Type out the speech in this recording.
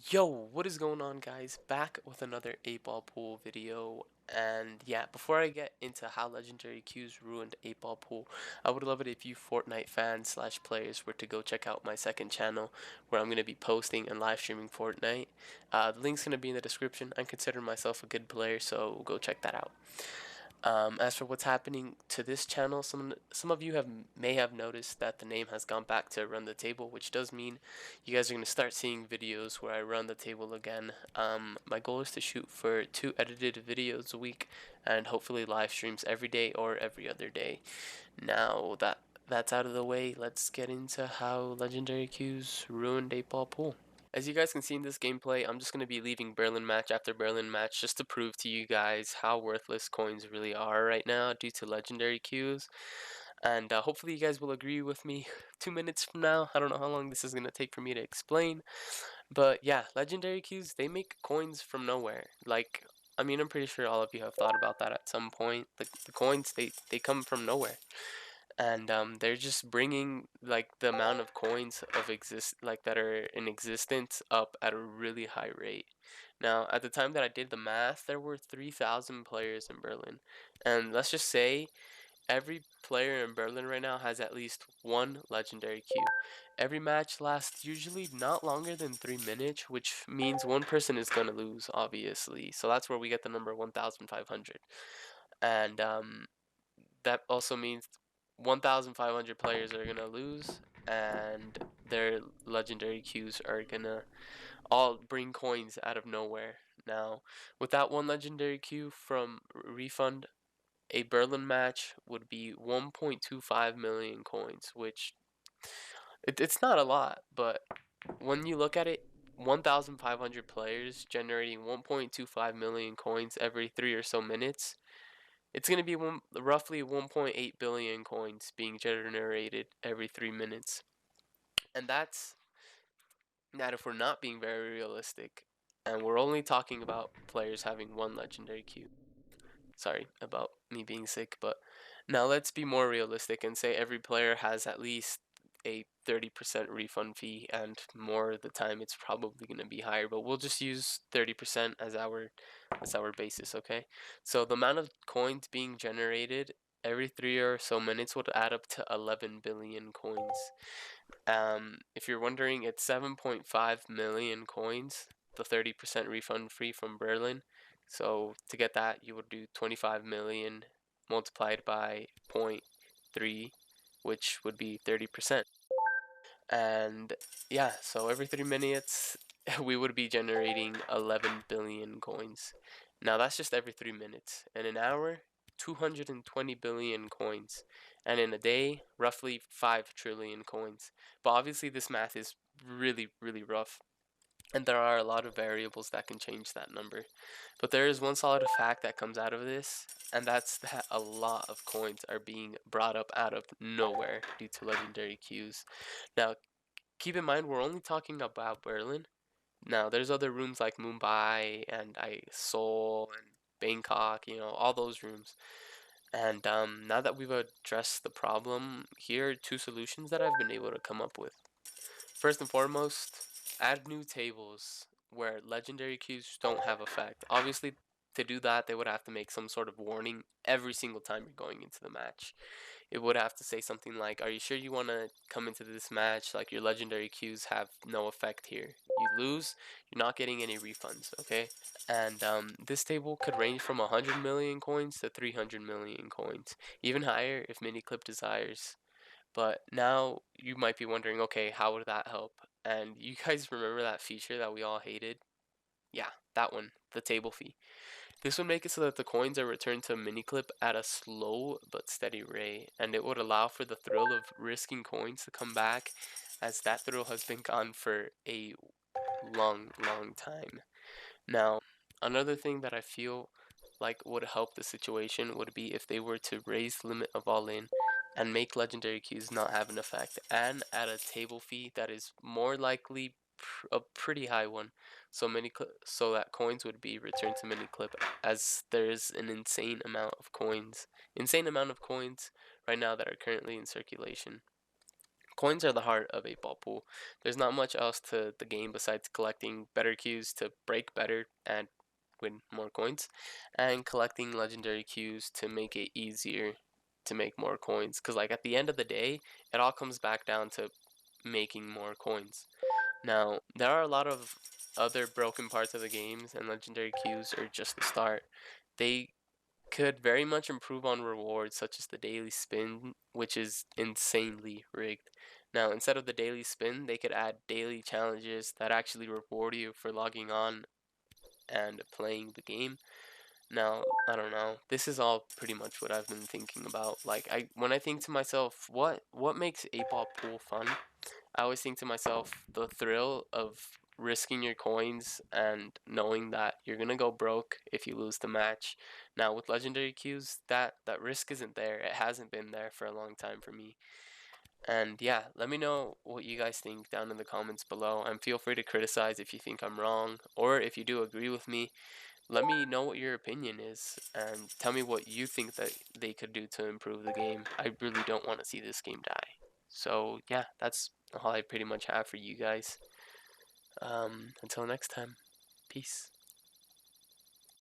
Yo, what is going on, guys? Back with another 8-ball pool video. And yeah, before I get into how legendary Qs ruined 8-ball pool, I would love it if you Fortnite fans slash players were to go check out my second channel where I'm going to be posting and live streaming Fortnite. The link's going to be in the description. I consider myself a good player, so go check that out. As for what's happening to this channel, some of you may have noticed that the name has gone back to Run the Table, which does mean you guys are going to start seeing videos where I run the table again. My goal is to shoot for 2 edited videos a week and hopefully live streams every day or every other day. Now that that's out of the way, let's get into how Legendary Qs ruined 8-ball pool. As you guys can see in this gameplay, I'm just going to be leaving Berlin match after Berlin match just to prove to you guys how worthless coins really are right now due to legendary queues. And hopefully you guys will agree with me 2 minutes from now. I don't know how long this is going to take for me to explain. But yeah, legendary queues, they make coins from nowhere. Like, I mean, I'm pretty sure all of you have thought about that at some point. The coins, they come from nowhere, and they're just bringing like the amount of coins of exist like that are in existence up at a really high rate. Now, at the time that I did the math, there were 3,000 players in Berlin, and let's just say every player in Berlin right now has at least one legendary queue. Every match lasts usually not longer than 3 minutes, which means one person is gonna lose, obviously. So that's where we get the number 1,500, and that also means 1,500 players are gonna lose, and their legendary queues are gonna all bring coins out of nowhere. Now, with that one legendary queue from Refund, a Berlin match would be 1.25 million coins, which it's not a lot, but when you look at it, 1,500 players generating 1.25 million coins every 3 or so minutes, it's going to be roughly 1.8 billion coins being generated every 3 minutes. And that's that if we're not being very realistic, and we're only talking about players having one legendary queue. Sorry about me being sick, but now let's be more realistic and say every player has at least a 30% refund fee, and more of the time it's probably going to be higher, but we'll just use 30% as our basis, okay? So the amount of coins being generated every 3 or so minutes would add up to 11 billion coins. If you're wondering, it's 7.5 million coins, the 30% refund free from Berlin. So to get that, you would do 25 million multiplied by 0.3, which would be 30%. And yeah, so every 3 minutes, we would be generating 11 billion coins. Now that's just every 3 minutes. In an hour, 220 billion coins. And in a day, roughly 5 trillion coins. But obviously, this math is really, really rough. And there are a lot of variables that can change that number. But there is one solid fact that comes out of this, and that's that a lot of coins are being brought up out of nowhere due to legendary queues. Now, keep in mind, we're only talking about Berlin. Now, there's other rooms like Mumbai and Seoul and Bangkok, all those rooms. And now that we've addressed the problem, here are 2 solutions that I've been able to come up with. First and foremost, add new tables where legendary queues don't have effect. Obviously, to do that, they would have to make some sort of warning every single time you're going into the match. It would have to say something like, "Are you sure you want to come into this match? Like, your legendary queues have no effect here. You lose, you're not getting any refunds, okay?" And this table could range from 100 million coins to 300 million coins, even higher if Miniclip desires. But now you might be wondering, okay, how would that help? And you guys remember that feature that we all hated? Yeah, that one, the table fee. This would make it so that the coins are returned to Miniclip at a slow but steady rate, and it would allow for the thrill of risking coins to come back, as that thrill has been gone for a long, long time. Now, another thing that I feel like would help the situation would be if they were to raise the limit of all in and make legendary queues not have an effect, and add a table fee that is more likely a pretty high one, so that coins would be returned to Miniclip, as there is an insane amount of coins right now that are currently in circulation. Coins are the heart of 8 Ball Pool. There's not much else to the game besides collecting better cues to break better and win more coins, and collecting legendary cues to make it easier to make more coins. Because, like, at the end of the day, it all comes back down to making more coins. Now, there are a lot of other broken parts of the games, and legendary cues are just the start. They could very much improve on rewards such as the daily spin, which is insanely rigged. Now, instead of the daily spin, they could add daily challenges that actually reward you for logging on and playing the game. Now, I don't know. This is all pretty much what I've been thinking about. Like, when I think to myself, what makes 8 Ball Pool fun? I always think to myself, the thrill of risking your coins and knowing that you're gonna go broke if you lose the match. Now with legendary queues, that risk isn't there. It hasn't been there for a long time for me. And yeah, let me know what you guys think down in the comments below. And feel free to criticize if you think I'm wrong, or if you do agree with me, let me know what your opinion is and tell me what you think that they could do to improve the game. I really don't want to see this game die. So yeah, that's all I pretty much have for you guys. Until next time, peace.